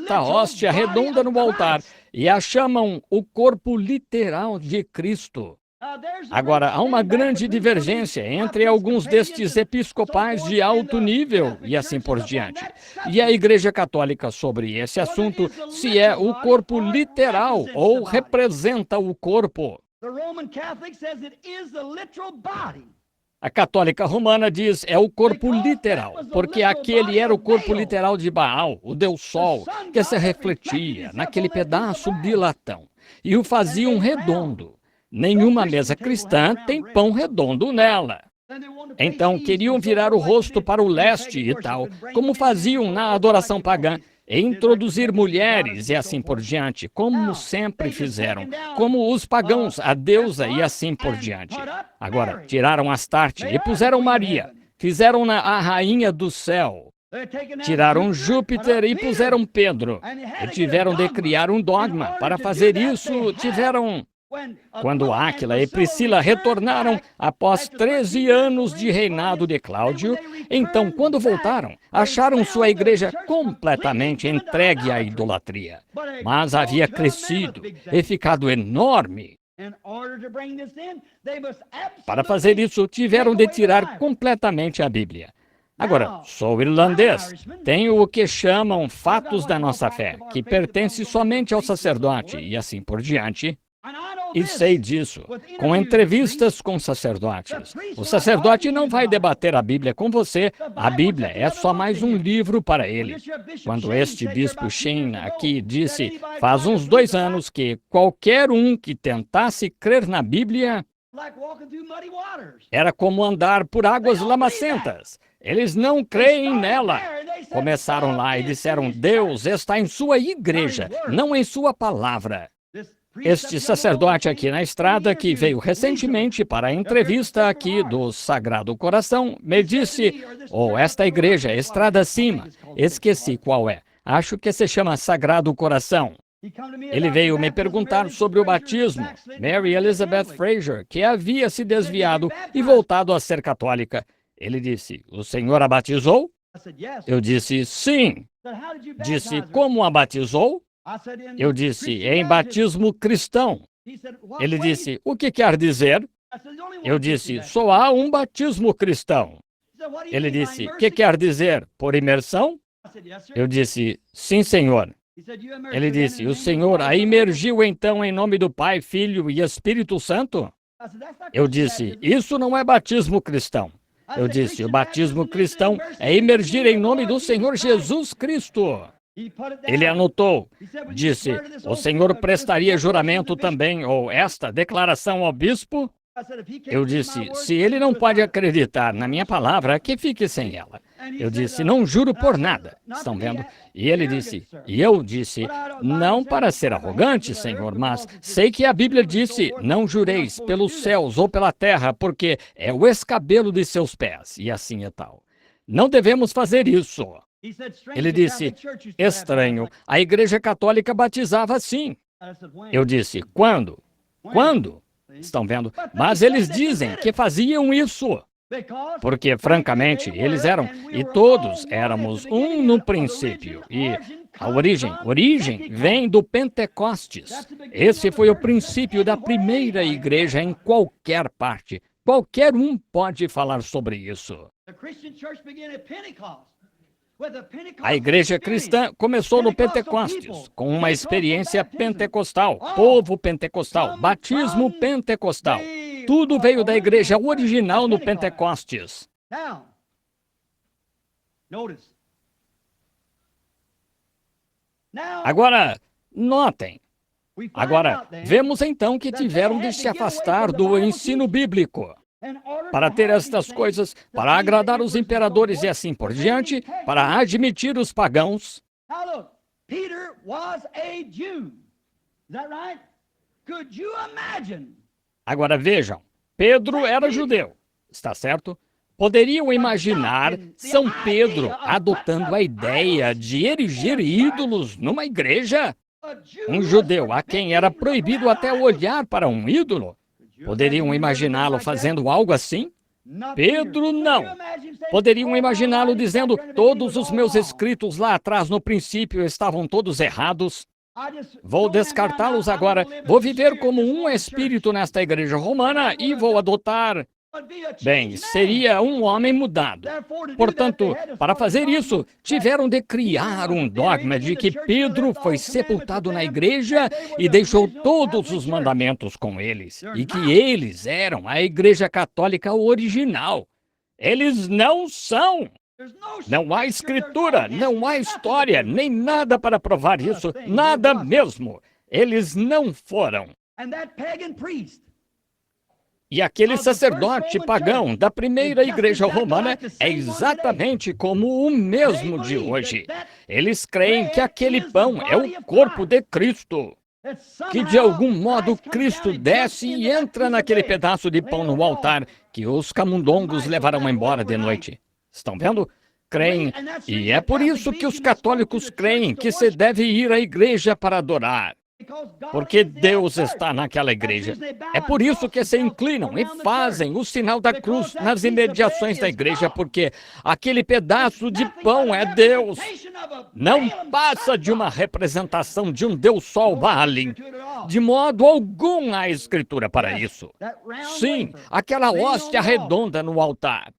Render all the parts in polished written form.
A hóstia redonda no altar e a chamam o corpo literal de Cristo. Agora, há uma grande divergência entre alguns destes episcopais de alto nível e assim por diante. E a Igreja Católica sobre esse assunto, se é o corpo literal ou representa o corpo. A Católica Romana diz é o corpo literal, porque aquele era o corpo literal de Baal, o Deus Sol, que se refletia naquele pedaço de latão e o faziam redondo. Nenhuma mesa cristã tem pão redondo nela. Então queriam virar o rosto para o leste e tal, como faziam na adoração pagã, e introduzir mulheres e assim por diante, como sempre fizeram, como os pagãos, a deusa e assim por diante. Agora, tiraram Astarte e puseram Maria, fizeram-na a rainha do céu. Tiraram Júpiter e puseram Pedro, e tiveram de criar um dogma. Para fazer isso, Quando Áquila e Priscila retornaram após 13 anos de reinado de Cláudio, então, quando voltaram, acharam sua igreja completamente entregue à idolatria. Mas havia crescido e ficado enorme. Para fazer isso, tiveram de tirar completamente a Bíblia. Agora, sou irlandês. Tenho o que chamam fatos da nossa fé, que pertence somente ao sacerdote e assim por diante. E sei disso, com entrevistas com sacerdotes. O sacerdote não vai debater a Bíblia com você, a Bíblia é só mais um livro para ele. Quando este bispo Sheen aqui disse, faz uns 2 anos, que qualquer um que tentasse crer na Bíblia era como andar por águas lamacentas. Eles não creem nela. Começaram lá e disseram, Deus está em sua igreja, não em sua palavra. Este sacerdote aqui na estrada, que veio recentemente para a entrevista aqui do Sagrado Coração, me disse, esta igreja, Estrada Acima, esqueci qual é, acho que se chama Sagrado Coração. Ele veio me perguntar sobre o batismo, Mary Elizabeth Fraser, que havia se desviado e voltado a ser católica. Ele disse, o senhor a batizou? Eu disse, sim. Disse, como a batizou? Eu disse, em batismo cristão. Ele disse, o que quer dizer? Eu disse, só há um batismo cristão. Ele disse, o que quer dizer? Por imersão? Eu disse, sim, senhor. Ele disse, o senhor a imergiu então em nome do Pai, Filho e Espírito Santo? Eu disse, isso não é batismo cristão. Eu disse, o batismo cristão é imergir em nome do Senhor Jesus Cristo. Ele anotou, disse, o senhor prestaria juramento também, ou esta declaração ao bispo? Eu disse, se ele não pode acreditar na minha palavra, que fique sem ela. Eu disse, não juro por nada. Estão vendo? E ele disse, e eu disse, não para ser arrogante, senhor, mas sei que a Bíblia disse, não jureis pelos céus ou pela terra, porque é o escabelo de seus pés, e assim é tal. Não devemos fazer isso. Ele disse, estranho, a Igreja Católica batizava assim. Eu disse, quando? Quando? Estão vendo? Mas eles dizem que faziam isso. Porque, francamente, eles eram, e todos éramos um no princípio. E a origem vem do Pentecostes. Esse foi o princípio da primeira igreja em qualquer parte. Qualquer um pode falar sobre isso. A igreja cristã começou no Pentecostes, com uma experiência pentecostal, povo pentecostal, batismo pentecostal. Tudo veio da igreja original no Pentecostes. Agora, notem. Agora, vemos então que tiveram de se afastar do ensino bíblico. Para ter estas coisas, para agradar os imperadores e assim por diante, para admitir os pagãos. Agora vejam, Pedro era judeu, está certo? Poderiam imaginar São Pedro adotando a ideia de erigir ídolos numa igreja? Um judeu a quem era proibido até olhar para um ídolo? Poderiam imaginá-lo fazendo algo assim? Pedro não. Poderiam imaginá-lo dizendo: todos os meus escritos lá atrás no princípio estavam todos errados. Vou descartá-los agora. Vou viver como um espírito nesta igreja romana e vou adotar. Bem, seria um homem mudado. Portanto, para fazer isso, tiveram de criar um dogma de que Pedro foi sepultado na igreja e deixou todos os mandamentos com eles, e que eles eram a Igreja Católica original. Eles não são. Não há escritura, não há história, nem nada para provar isso, nada mesmo. Eles não foram. E aquele sacerdote pagão da primeira igreja romana é exatamente como o mesmo de hoje. Eles creem que aquele pão é o corpo de Cristo, que de algum modo Cristo desce e entra naquele pedaço de pão no altar que os camundongos levarão embora de noite. Estão vendo? Creem, e é por isso que os católicos creem que se deve ir à igreja para adorar. Porque Deus está naquela igreja. É por isso que se inclinam e fazem o sinal da cruz nas imediações da igreja, porque aquele pedaço de pão é Deus. Não passa de uma representação de um Deus Sol Baalin. De modo algum há escritura para isso. Sim, aquela hóstia redonda no altar.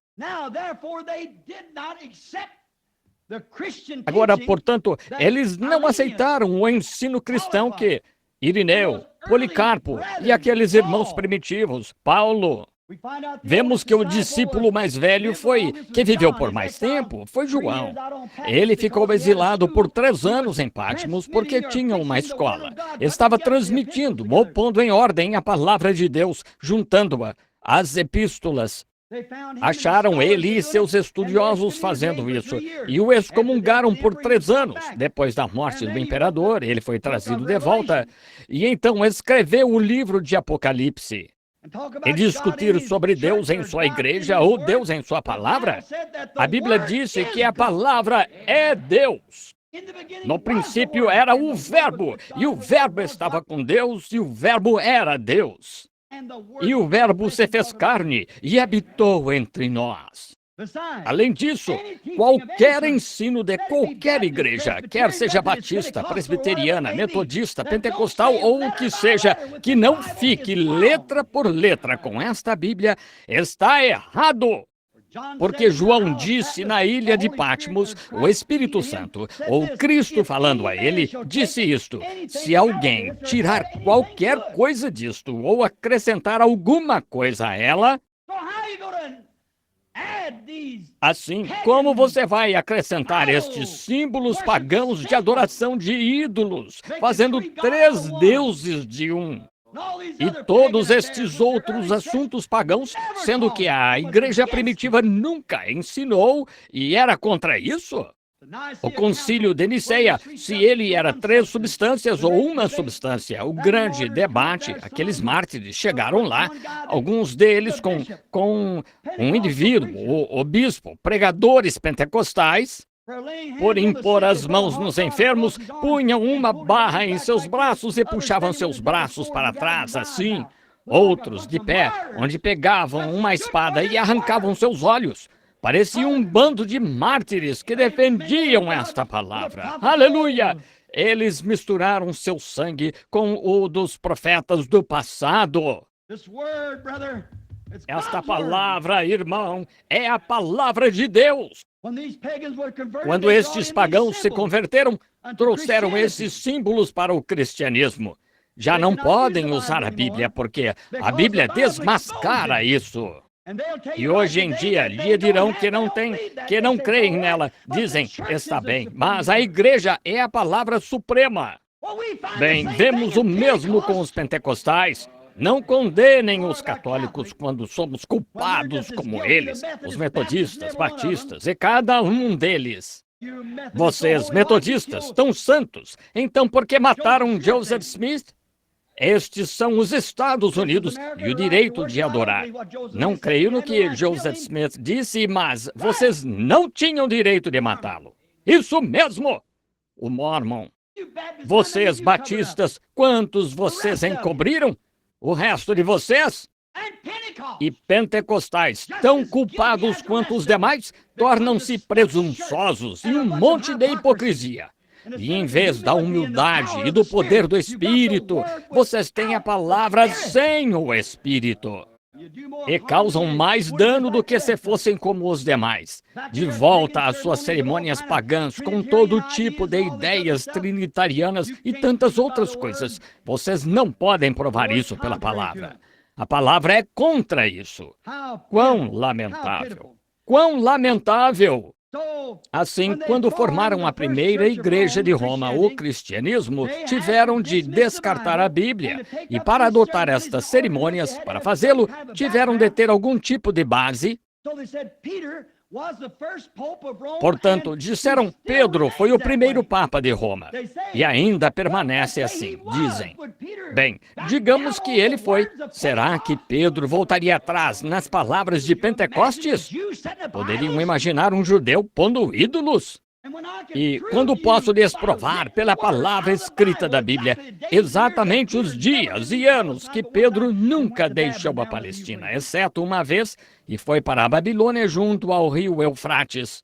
Agora, portanto, eles não aceitaram o ensino cristão que Irineu, Policarpo e aqueles irmãos primitivos, Paulo. Vemos que o discípulo mais velho que viveu por mais tempo, foi João. Ele ficou exilado por 3 anos em Patmos porque tinha uma escola. Estava transmitindo, ou pondo em ordem a palavra de Deus, juntando-a às epístolas. Acharam ele e seus estudiosos fazendo isso e o excomungaram por 3 anos. Depois da morte do imperador, ele foi trazido de volta e então escreveu o livro de Apocalipse. E discutir sobre Deus em sua igreja ou Deus em sua palavra. A Bíblia disse que a palavra é Deus. No princípio era o Verbo, e o Verbo estava com Deus, e o Verbo era Deus. E o Verbo se fez carne e habitou entre nós. Além disso, qualquer ensino de qualquer igreja, quer seja batista, presbiteriana, metodista, pentecostal ou o que seja, que não fique letra por letra com esta Bíblia, está errado. Porque João disse na ilha de Patmos, o Espírito Santo, ou Cristo falando a ele, disse isto: se alguém tirar qualquer coisa disto ou acrescentar alguma coisa a ela, assim, como você vai acrescentar estes símbolos pagãos de adoração de ídolos, fazendo 3 deuses de um? E todos estes outros assuntos pagãos, sendo que a igreja primitiva nunca ensinou e era contra isso? O concílio de Niceia, se ele era 3 substâncias ou uma substância, o grande debate, aqueles mártires chegaram lá, alguns deles com um indivíduo, o bispo, pregadores pentecostais, por impor as mãos nos enfermos, punham uma barra em seus braços e puxavam seus braços para trás, assim. Outros, de pé, onde pegavam uma espada e arrancavam seus olhos. Parecia um bando de mártires que defendiam esta palavra. Aleluia! Eles misturaram seu sangue com o dos profetas do passado. Esta palavra, irmão, é a palavra de Deus. Quando estes pagãos se converteram, trouxeram esses símbolos para o cristianismo. Já não podem usar a Bíblia, porque a Bíblia desmascara isso. E hoje em dia lhe dirão que não creem nela. Dizem, está bem, mas a igreja é a palavra suprema. Bem, vemos o mesmo com os pentecostais. Não condenem os católicos quando somos culpados como eles, os metodistas, batistas e cada um deles. Vocês, metodistas, tão santos, então por que mataram Joseph Smith? Estes são os Estados Unidos e o direito de adorar. Não creio no que Joseph Smith disse, mas vocês não tinham direito de matá-lo. Isso mesmo! O Mormon. Vocês, batistas, quantos vocês encobriram? O resto de vocês? E pentecostais, tão culpados quanto os demais, tornam-se presunçosos e um monte de hipocrisia. E em vez da humildade e do poder do Espírito, vocês têm a palavra sem o Espírito. E causam mais dano do que se fossem como os demais. De volta às suas cerimônias pagãs, com todo tipo de ideias trinitarianas e tantas outras coisas. Vocês não podem provar isso pela palavra. A palavra é contra isso. Quão lamentável! Quão lamentável! Assim, quando formaram a primeira igreja de Roma, o cristianismo, tiveram de descartar a Bíblia. E para adotar estas cerimônias, para fazê-lo, tiveram de ter algum tipo de base. Portanto, disseram, Pedro foi o primeiro Papa de Roma. E ainda permanece assim, dizem. Bem, digamos que ele foi. Será que Pedro voltaria atrás nas palavras de Pentecostes? Poderiam imaginar um judeu pondo ídolos? E quando posso lhes provar pela palavra escrita da Bíblia exatamente os dias e anos que Pedro nunca deixou a Palestina, exceto uma vez, e foi para a Babilônia junto ao rio Eufrates.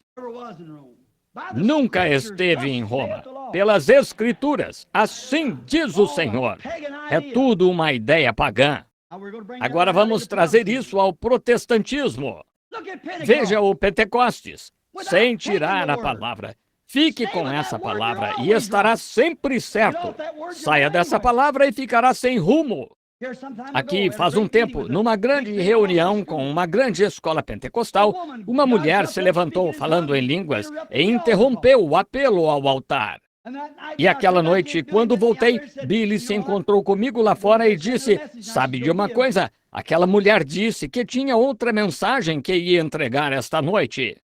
Nunca esteve em Roma. Pelas Escrituras, assim diz o Senhor. É tudo uma ideia pagã. Agora vamos trazer isso ao protestantismo. Veja o Pentecostes. Sem tirar a palavra. Fique com essa palavra e estará sempre certo. Saia dessa palavra e ficará sem rumo. Aqui, faz um tempo, numa grande reunião com uma grande escola pentecostal, uma mulher se levantou falando em línguas e interrompeu o apelo ao altar. E aquela noite, quando voltei, Billy se encontrou comigo lá fora e disse, sabe de uma coisa? Aquela mulher disse que tinha outra mensagem que ia entregar esta noite.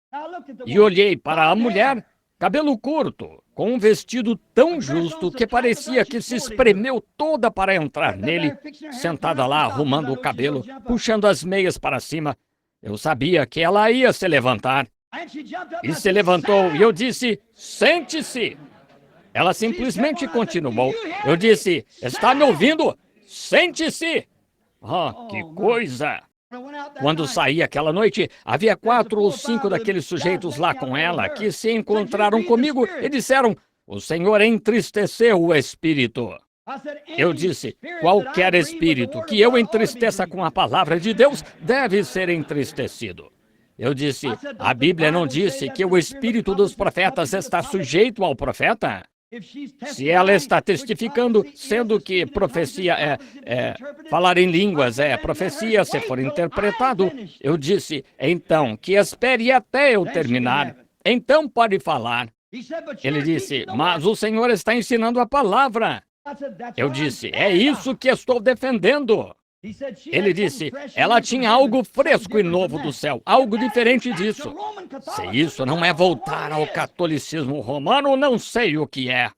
E olhei para a mulher, cabelo curto, com um vestido tão justo que parecia que se espremeu toda para entrar nele, sentada lá arrumando o cabelo, puxando as meias para cima. Eu sabia que ela ia se levantar. E se levantou e eu disse, sente-se. Ela simplesmente continuou. Eu disse, está me ouvindo? Sente-se. Ah, que coisa! Quando saí aquela noite, havia 4 ou 5 daqueles sujeitos lá com ela que se encontraram comigo e disseram, o Senhor entristeceu o espírito. Eu disse, qualquer espírito que eu entristeça com a palavra de Deus deve ser entristecido. Eu disse, a Bíblia não disse que o espírito dos profetas está sujeito ao profeta? Se ela está testificando, sendo que profecia falar em línguas é profecia, se for interpretado, eu disse, então, que espere até eu terminar. Então pode falar. Ele disse, mas o Senhor está ensinando a palavra. Eu disse, é isso que estou defendendo. Ele disse, ela tinha algo fresco e novo do céu, algo diferente disso. Se isso não é voltar ao catolicismo romano, não sei o que é.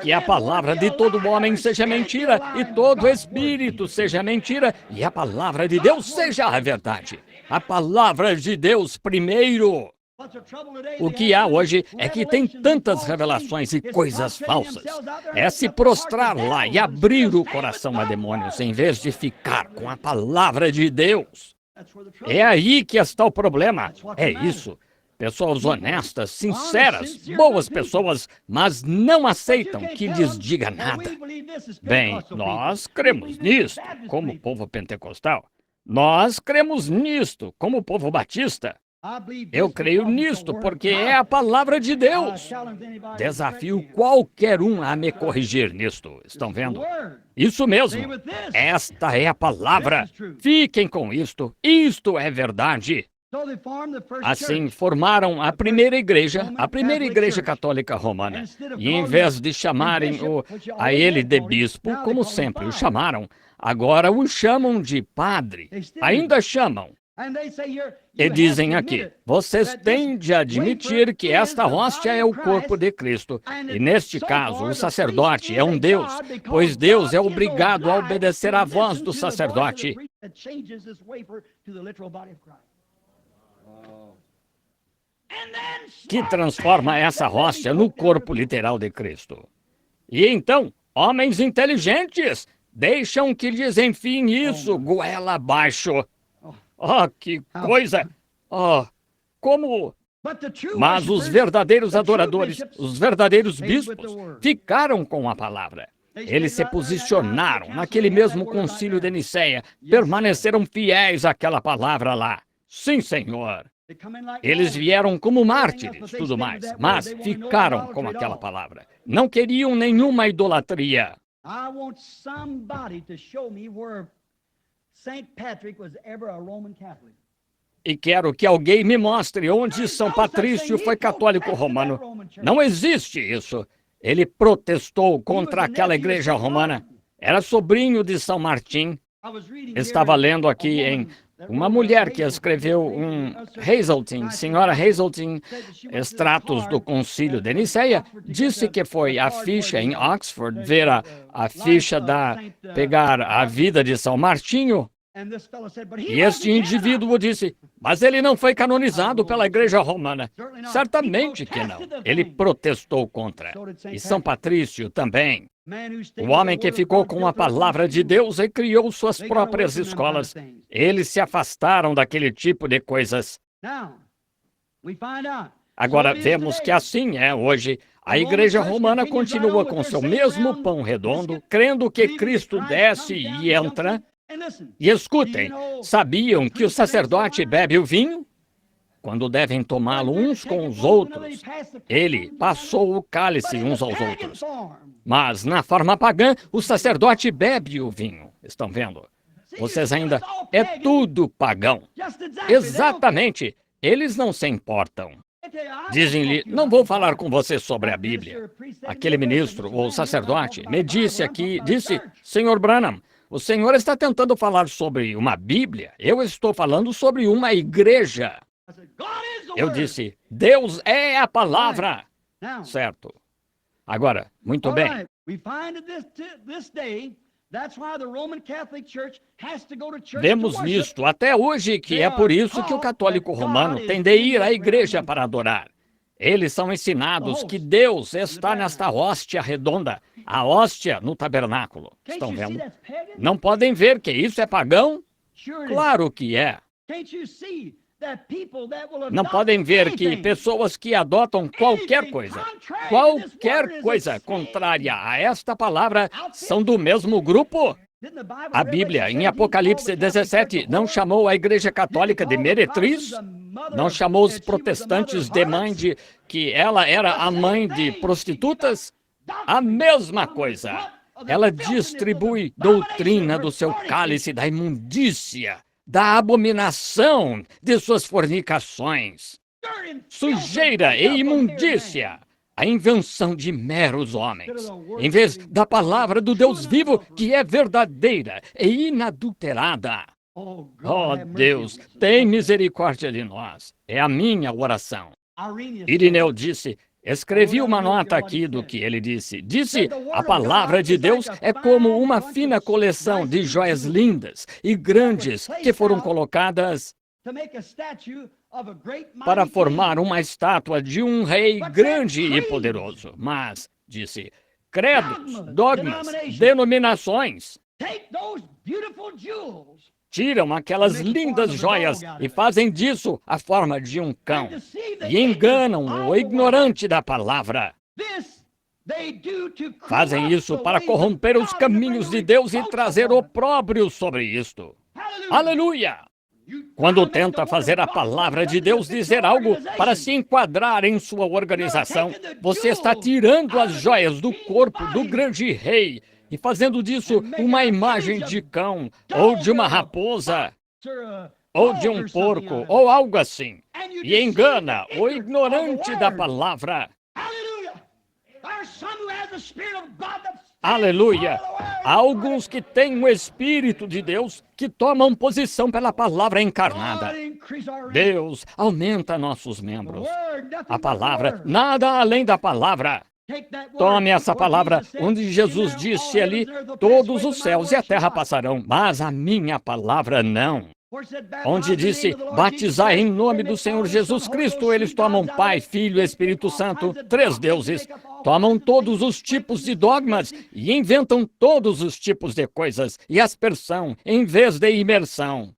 Que a palavra de todo homem seja mentira, e todo espírito seja mentira, e a palavra de Deus seja a verdade. A palavra de Deus primeiro. O que há hoje é que tem tantas revelações e coisas falsas. É se prostrar lá e abrir o coração a demônios, em vez de ficar com a palavra de Deus. É aí que está o problema. É isso. Pessoas honestas, sinceras, boas pessoas, mas não aceitam que lhes diga nada. Bem, nós cremos nisto, como povo pentecostal. Nós cremos nisto, como povo batista. Eu creio nisto porque é a palavra de Deus. Desafio qualquer um a me corrigir nisto. Estão vendo? Isso mesmo. Esta é a palavra. Fiquem com isto. Isto é verdade. Assim, formaram a primeira igreja católica romana. E em vez de chamarem a ele de bispo, como sempre o chamaram, agora o chamam de padre. Ainda chamam. E dizem aqui, vocês têm de admitir que esta hóstia é o corpo de Cristo. E neste caso, o sacerdote é um Deus, pois Deus é obrigado a obedecer à voz do sacerdote. Que transforma essa hóstia no corpo literal de Cristo. E então, homens inteligentes, Deixam que lhes enfim isso, goela abaixo. Oh, que coisa! Oh, como... Mas os verdadeiros adoradores, os verdadeiros bispos, ficaram com a palavra. Eles se posicionaram naquele mesmo concílio de Nicéia, permaneceram fiéis àquela palavra lá. Sim, Senhor. Eles vieram como mártires, tudo mais, mas ficaram com aquela palavra. Não queriam nenhuma idolatria. I want somebody to show me where Saint Patrick was ever a Roman Catholic. E quero que alguém me mostre onde São Patrício foi católico romano. Não existe isso. Ele protestou contra aquela igreja romana. Era sobrinho de São Martim. Estava lendo aqui em uma mulher que escreveu Hazeltine, senhora Hazeltine, extratos do concílio de Nicéia, disse que foi à ficha em Oxford ver a ficha pegar a vida de São Martinho. E este indivíduo disse, mas ele não foi canonizado pela igreja romana. Certamente que não. Ele protestou contra. E São Patrício também. O homem que ficou com a palavra de Deus e criou suas próprias escolas. Eles se afastaram daquele tipo de coisas. Agora vemos que assim é hoje. A igreja romana continua com seu mesmo pão redondo, crendo que Cristo desce e entra. E escutem, sabiam que o sacerdote bebe o vinho? Quando devem tomá-lo uns com os outros. Ele passou o cálice uns aos outros. Mas na forma pagã, o sacerdote bebe o vinho. Estão vendo? Vocês ainda... É tudo pagão. Exatamente. Eles não se importam. Dizem-lhe, não vou falar com você sobre a Bíblia. Aquele ministro, ou sacerdote, me disse, Senhor Branham, o senhor está tentando falar sobre uma Bíblia? Eu estou falando sobre uma igreja. Eu disse, Deus é a palavra. Certo. Agora, muito bem. Vemos nisto até hoje que é por isso que o católico romano tem de ir à igreja para adorar. Eles são ensinados que Deus está nesta hóstia redonda, a hóstia no tabernáculo. Estão vendo? Não podem ver que isso é pagão? Claro que é. Não podem ver que pessoas que adotam qualquer coisa contrária a esta palavra, são do mesmo grupo? A Bíblia, em Apocalipse 17, não chamou a Igreja Católica de meretriz? Não chamou os protestantes de que ela era a mãe de prostitutas? A mesma coisa. Ela distribui doutrina do seu cálice da imundícia, da abominação de suas fornicações. Sujeira e imundícia. A invenção de meros homens, em vez da palavra do Deus vivo, que é verdadeira e inadulterada. Oh, Deus, tem misericórdia de nós. É a minha oração. Irineu disse, escrevi uma nota aqui do que ele disse. Disse, a palavra de Deus é como uma fina coleção de joias lindas e grandes que foram colocadas para formar uma estátua de um rei grande e poderoso. Mas, disse, credos, dogmas, denominações tiram aquelas lindas joias e fazem disso a forma de um cão e enganam o ignorante da palavra. Fazem isso para corromper os caminhos de Deus e trazer opróbrio sobre isto. Aleluia! Quando tenta fazer a palavra de Deus dizer algo para se enquadrar em sua organização, você está tirando as joias do corpo do grande rei e fazendo disso uma imagem de cão, ou de uma raposa, ou de um porco, ou algo assim, e engana o ignorante da palavra. Aleluia! Há alguns que têm o Espírito de Deus que tomam posição pela palavra encarnada. Deus, aumenta nossos membros. A palavra, nada além da palavra. Tome essa palavra, onde Jesus disse ali, todos os céus e a terra passarão, mas a minha palavra não. onde disse, batizar em nome do Senhor Jesus Cristo, eles tomam Pai, Filho e Espírito Santo, três deuses, tomam todos os tipos de dogmas e inventam todos os tipos de coisas e aspersão em vez de imersão.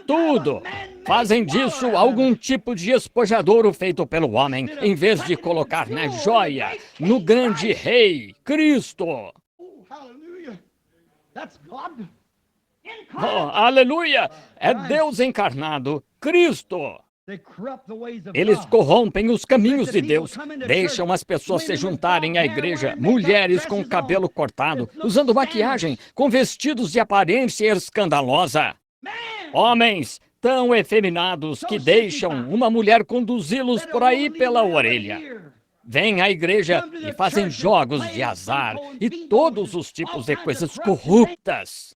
Tudo. Fazem disso algum tipo de espojadouro feito pelo homem, em vez de colocar na joia, no grande rei, Cristo. Oh, aleluia! É Deus encarnado, Cristo. Eles corrompem os caminhos de Deus, deixam as pessoas se juntarem à igreja, mulheres com cabelo cortado, usando maquiagem, com vestidos de aparência escandalosa. Homens tão efeminados que deixam uma mulher conduzi-los por aí pela orelha. Vêm à igreja e fazem jogos de azar e todos os tipos de coisas corruptas.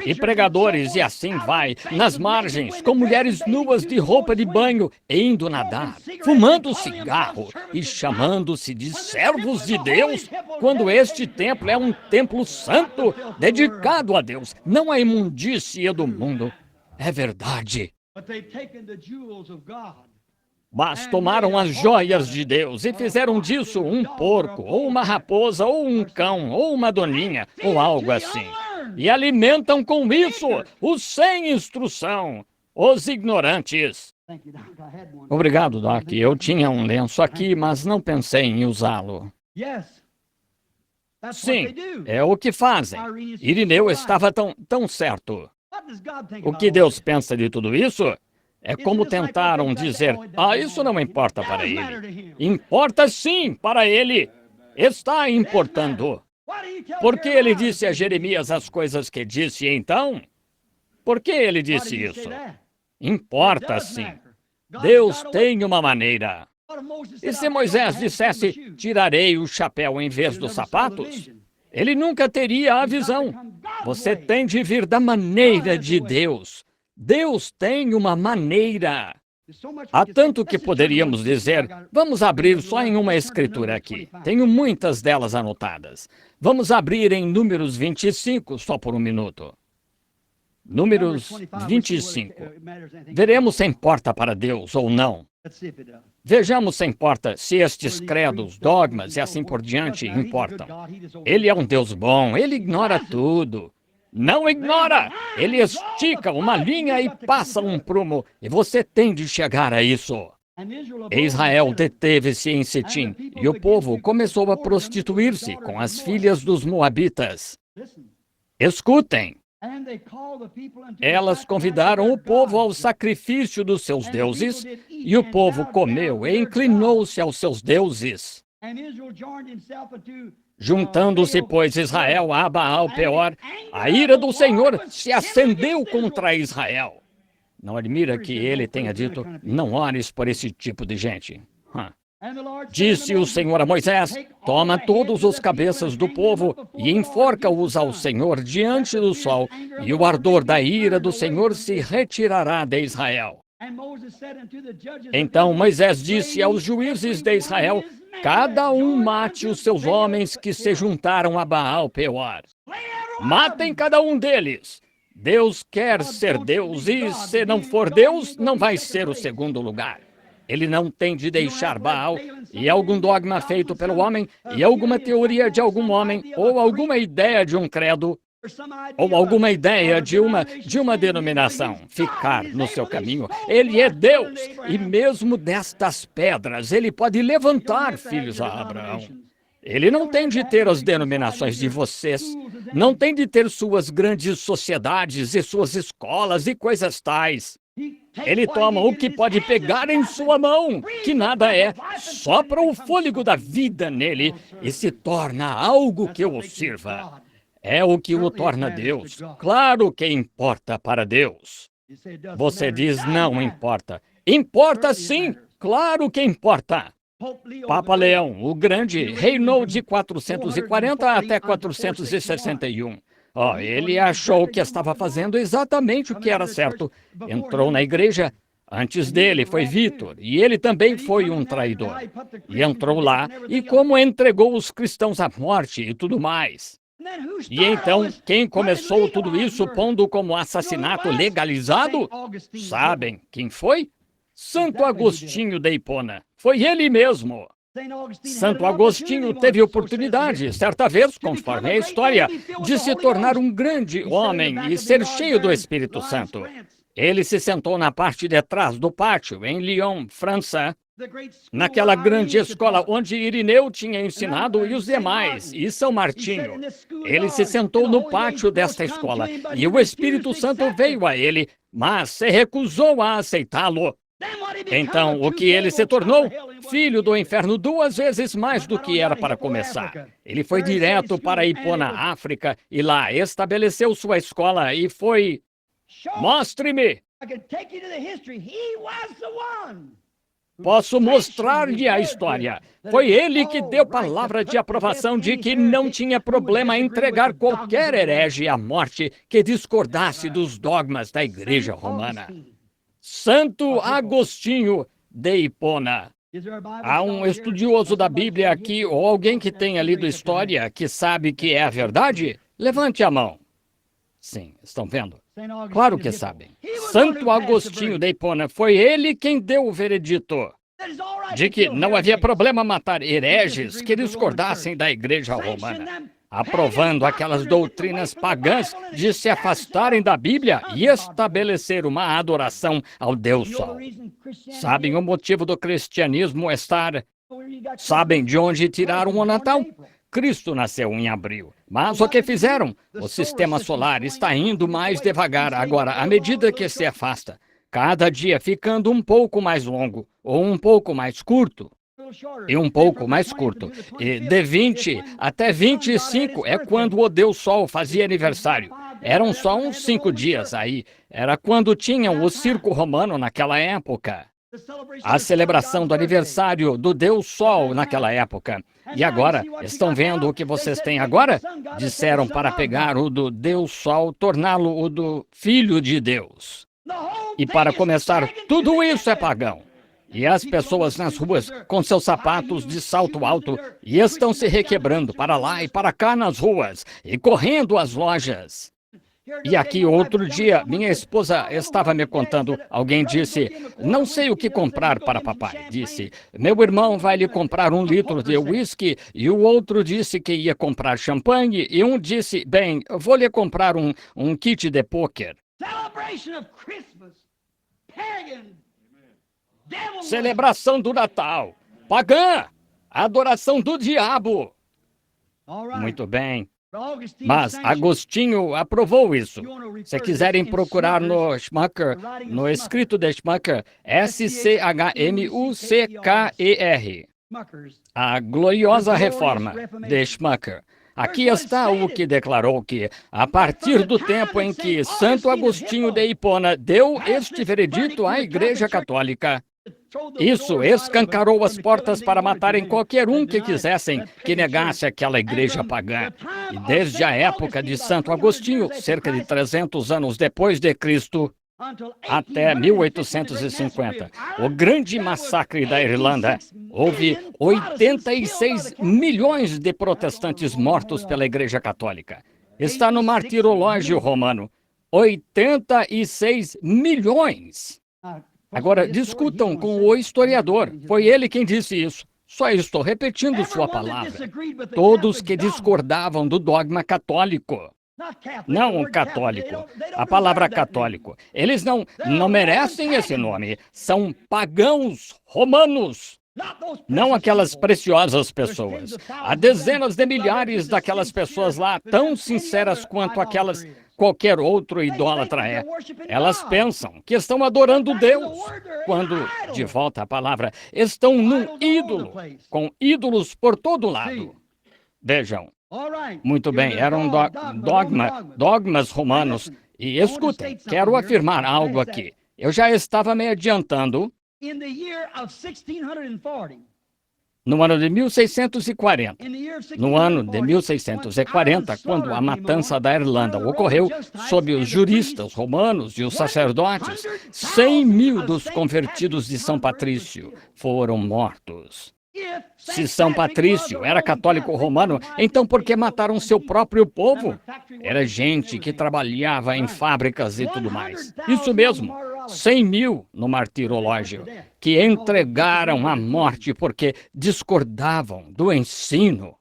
E pregadores, e assim vai, nas margens, com mulheres nuas de roupa de banho, indo nadar, fumando cigarro e chamando-se de servos de Deus, quando este templo é um templo santo, dedicado a Deus, não à imundícia do mundo. É verdade. Mas tomaram as joias de Deus e fizeram disso um porco, ou uma raposa, ou um cão, ou uma doninha, ou algo assim. E alimentam com isso os sem instrução, os ignorantes. Obrigado, Doc. Eu tinha um lenço aqui, mas não pensei em usá-lo. Sim, é o que fazem. Irineu estava tão certo. O que Deus pensa de tudo isso? É como tentaram dizer, isso não importa para ele. Importa sim para ele. Está importando. Por que ele disse a Jeremias as coisas que disse então? Por que ele disse isso? Importa sim. Deus tem uma maneira. E se Moisés dissesse, tirarei o chapéu em vez dos sapatos? Ele nunca teria a visão. Você tem de vir da maneira de Deus. Deus tem uma maneira. Há tanto que poderíamos dizer, vamos abrir só em uma escritura aqui. Tenho muitas delas anotadas. Vamos abrir em Números 25, só por um minuto. Números 25. Veremos se importa para Deus ou não. Vejamos se importa se estes credos, dogmas e assim por diante importam. Ele é um Deus bom, ele ignora tudo. Não ignora! Ele estica uma linha e passa um prumo, e você tem de chegar a isso. Israel deteve-se em Sitim, e o povo começou a prostituir-se com as filhas dos moabitas. Escutem! Elas convidaram o povo ao sacrifício dos seus deuses, e o povo comeu e inclinou-se aos seus deuses. Juntando-se, pois, Israel a Baal-peor, a ira do Senhor se acendeu contra Israel. Não admira que ele tenha dito, não ores por esse tipo de gente. Disse o Senhor a Moisés, toma todos os cabeças do povo e enforca-os ao Senhor diante do sol, e o ardor da ira do Senhor se retirará de Israel. Então Moisés disse aos juízes de Israel, cada um mate os seus homens que se juntaram a Baal-peor. Matem cada um deles. Deus quer ser Deus e, se não for Deus, não vai ser o segundo lugar. Ele não tem de deixar Baal e algum dogma feito pelo homem e alguma teoria de algum homem ou alguma ideia de um credo ou alguma ideia de uma denominação ficar no seu caminho. Ele é Deus e mesmo destas pedras ele pode levantar filhos a Abraão. Ele não tem de ter as denominações de vocês, não tem de ter suas grandes sociedades e suas escolas e coisas tais. Ele toma o que pode pegar em sua mão, que nada é, sopra o fôlego da vida nele e se torna algo que o sirva. É o que o torna Deus. Claro que importa para Deus. Você diz, não importa. Importa sim, claro que importa. Papa Leão, o Grande, reinou de 440 até 461. Ele achou que estava fazendo exatamente o que era certo. Entrou na igreja. Antes dele foi Vítor, e ele também foi um traidor. E entrou lá, e como entregou os cristãos à morte e tudo mais. E então, quem começou tudo isso pondo como assassinato legalizado? Sabem quem foi? Santo Agostinho de Hipona. Foi ele mesmo. Santo Agostinho teve oportunidade, certa vez, conforme a história, de se tornar um grande homem e ser cheio do Espírito Santo. Ele se sentou na parte de trás do pátio, em Lyon, França, naquela grande escola onde Irineu tinha ensinado e os demais, e São Martinho. Ele se sentou no pátio desta escola e o Espírito Santo veio a ele, mas se recusou a aceitá-lo. Então, o que ele se tornou? Filho do inferno 2 vezes mais do que era para começar. Ele foi direto para Hipona, África, e lá estabeleceu sua escola e foi... Mostre-me! Posso mostrar-lhe a história. Foi ele que deu palavra de aprovação de que não tinha problema em entregar qualquer herege à morte que discordasse dos dogmas da Igreja Romana. Santo Agostinho de Hipona. Há um estudioso da Bíblia aqui, ou alguém que tenha lido história, que sabe que é a verdade? Levante a mão. Sim, estão vendo? Claro que sabem. Santo Agostinho de Hipona, foi ele quem deu o veredito de que não havia problema matar hereges que discordassem da Igreja Romana, aprovando aquelas doutrinas pagãs de se afastarem da Bíblia e estabelecer uma adoração ao Deus Sol. Sabem o motivo do cristianismo estar... Sabem de onde tiraram o Natal? Cristo nasceu em abril. Mas o que fizeram? O sistema solar está indo mais devagar agora, à medida que se afasta. Cada dia ficando um pouco mais longo, ou um pouco mais curto. E um pouco mais curto. E de 20 até 25 é quando o Deus Sol fazia aniversário. Eram só uns 5 dias aí. Era quando tinham o circo romano naquela época. A celebração do aniversário do Deus Sol naquela época. E agora, estão vendo o que vocês têm agora? Disseram para pegar o do Deus Sol, torná-lo o do Filho de Deus. E para começar, tudo isso é pagão. E as pessoas nas ruas com seus sapatos de salto alto e estão se requebrando para lá e para cá nas ruas e correndo às lojas. E aqui outro dia, minha esposa estava me contando, alguém disse, não sei o que comprar para papai. Disse, meu irmão vai lhe comprar 1 litro de uísque, e o outro disse que ia comprar champanhe, e um disse, bem, vou lhe comprar um kit de pôquer. Celebração do Natal, pagã, adoração do diabo. Muito bem. Mas Agostinho aprovou isso. Se quiserem procurar no Schumacher, no escrito de Schumacher, S-C-H-M-U-C-K-E-R, a gloriosa reforma de Schumacher. Aqui está o que declarou que, a partir do tempo em que Santo Agostinho de Hipona deu este veredito à Igreja Católica, isso escancarou as portas para matarem qualquer um que quisessem que negasse aquela igreja pagã. E desde a época de Santo Agostinho, cerca de 300 anos depois de Cristo, até 1850, o grande massacre da Irlanda, houve 86 milhões de protestantes mortos pela Igreja Católica. Está no martirológio romano. 86 milhões. Agora, discutam com o historiador. Foi ele quem disse isso. Só estou repetindo sua palavra. Todos que discordavam do dogma católico. Não católico. A palavra católico. Eles não merecem esse nome. São pagãos romanos. Não aquelas preciosas pessoas. Há dezenas de milhares daquelas pessoas lá, tão sinceras quanto aquelas qualquer outro idólatra é. Elas pensam que estão adorando Deus, quando, de volta à palavra, estão num ídolo, com ídolos por todo lado. Vejam. Muito bem, eram dogmas romanos. E escutem, quero afirmar algo aqui. Eu já estava me adiantando. No ano de 1640. No ano de 1640, quando a matança da Irlanda ocorreu sob os juristas romanos e os sacerdotes, 100 mil dos convertidos de São Patrício foram mortos. Se São Patrício era católico romano, então por que mataram seu próprio povo? Era gente que trabalhava em fábricas e tudo mais. Isso mesmo, 100.000 no martirológio, que entregaram à morte porque discordavam do ensino.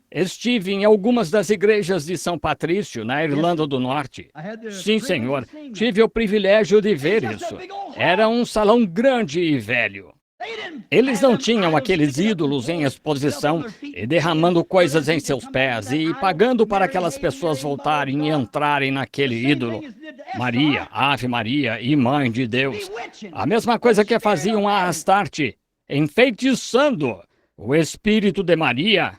Estive em algumas das igrejas de São Patrício, na Irlanda do Norte. Sim, senhor, tive o privilégio de ver isso. Era um salão grande e velho. Eles não tinham aqueles ídolos em exposição e derramando coisas em seus pés e pagando para aquelas pessoas voltarem e entrarem naquele ídolo. Maria, Ave Maria e Mãe de Deus. A mesma coisa que faziam a Astarte, enfeitiçando o espírito de Maria.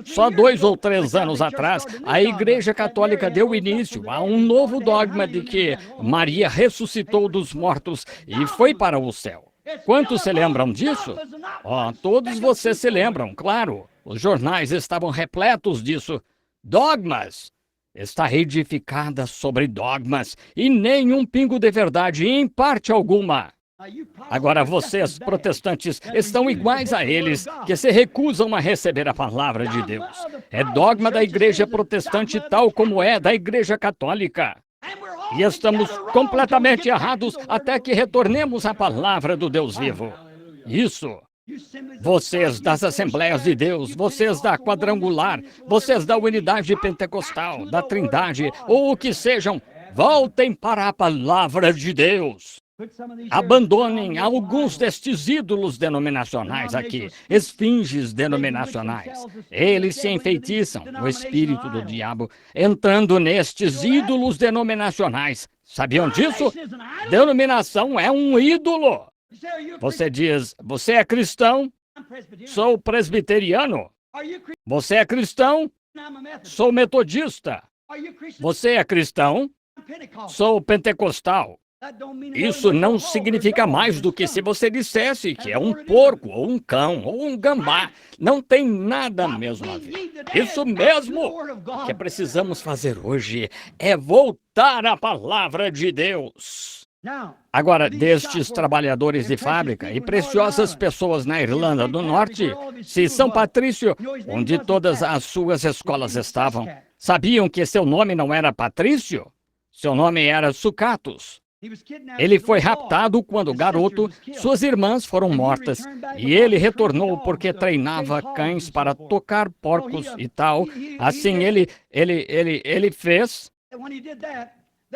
Só 2 ou 3 anos atrás, a Igreja Católica deu início a um novo dogma de que Maria ressuscitou dos mortos e foi para o céu. Quantos se lembram disso? Todos vocês se lembram, claro. Os jornais estavam repletos disso. Dogmas. Está edificada sobre dogmas e nenhum pingo de verdade em parte alguma. Agora vocês, protestantes, estão iguais a eles, que se recusam a receber a palavra de Deus. É dogma da igreja protestante tal como é da igreja católica. E estamos completamente errados até que retornemos à palavra do Deus vivo. Isso. Vocês das Assembleias de Deus, vocês da Quadrangular, vocês da Unidade Pentecostal, da Trindade, ou o que sejam, voltem para a palavra de Deus. Abandonem alguns destes ídolos denominacionais aqui, esfinges denominacionais. Eles se enfeitiçam no espírito do diabo, entrando nestes ídolos denominacionais. Sabiam disso? Denominação é um ídolo. Você diz, você é cristão? Sou presbiteriano. Você é cristão? Sou metodista. Você é cristão? Sou pentecostal. Isso não significa mais do que se você dissesse que é um porco, ou um cão, ou um gambá. Não tem nada mesmo a ver. Isso mesmo que precisamos fazer hoje é voltar à palavra de Deus. Agora, destes trabalhadores de fábrica e preciosas pessoas na Irlanda do Norte, se São Patrício, onde todas as suas escolas estavam, sabiam que seu nome não era Patrício? Seu nome era Sucatus. Ele foi raptado quando garoto, suas irmãs foram mortas, e ele retornou porque treinava cães para tocar porcos e tal. Assim ele fez.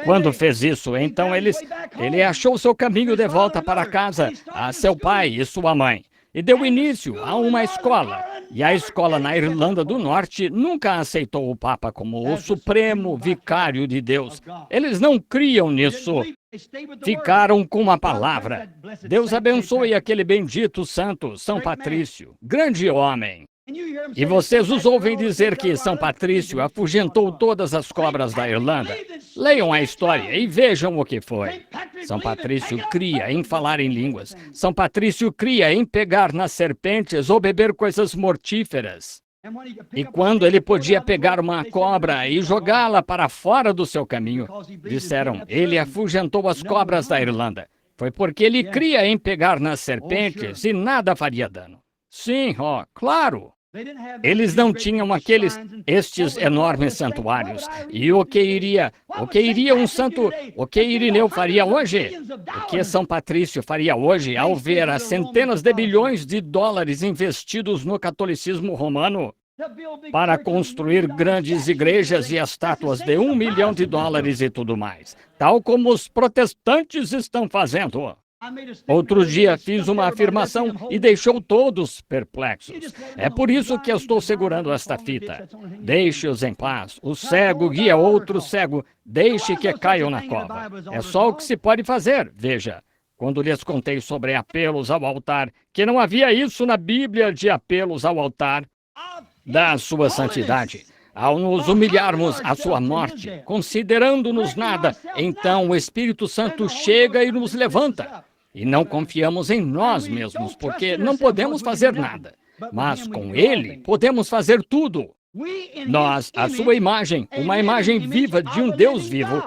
Quando fez isso, então ele achou seu caminho de volta para casa, a seu pai e sua mãe, e deu início a uma escola. E a escola na Irlanda do Norte nunca aceitou o Papa como o supremo vicário de Deus. Eles não criam nisso. Ficaram com a palavra. Deus abençoe aquele bendito santo, São Patrício, grande homem. E vocês os ouvem dizer que São Patrício afugentou todas as cobras da Irlanda. Leiam a história e vejam o que foi. São Patrício cria em falar em línguas. São Patrício cria em pegar nas serpentes ou beber coisas mortíferas. E quando ele podia pegar uma cobra e jogá-la para fora do seu caminho, disseram, ele afugentou as cobras da Irlanda. Foi porque ele cria em pegar nas serpentes e nada faria dano. Sim, claro. Eles não tinham estes enormes santuários. E o que iria Irineu faria hoje? O que São Patrício faria hoje ao ver as centenas de bilhões de dólares investidos no catolicismo romano para construir grandes igrejas e estátuas de $1 milhão e tudo mais, tal como os protestantes estão fazendo? Outro dia fiz uma afirmação e deixou todos perplexos. É por isso que eu estou segurando esta fita. Deixe-os em paz. O cego guia outro cego. Deixe que caiam na cova. É só o que se pode fazer. Veja, quando lhes contei sobre apelos ao altar, que não havia isso na Bíblia de apelos ao altar da sua santidade. Ao nos humilharmos à sua morte, considerando-nos nada, então o Espírito Santo chega e nos levanta. E não confiamos em nós mesmos, porque não podemos fazer nada. Mas com Ele podemos fazer tudo. Nós, a sua imagem, uma imagem viva de um Deus vivo,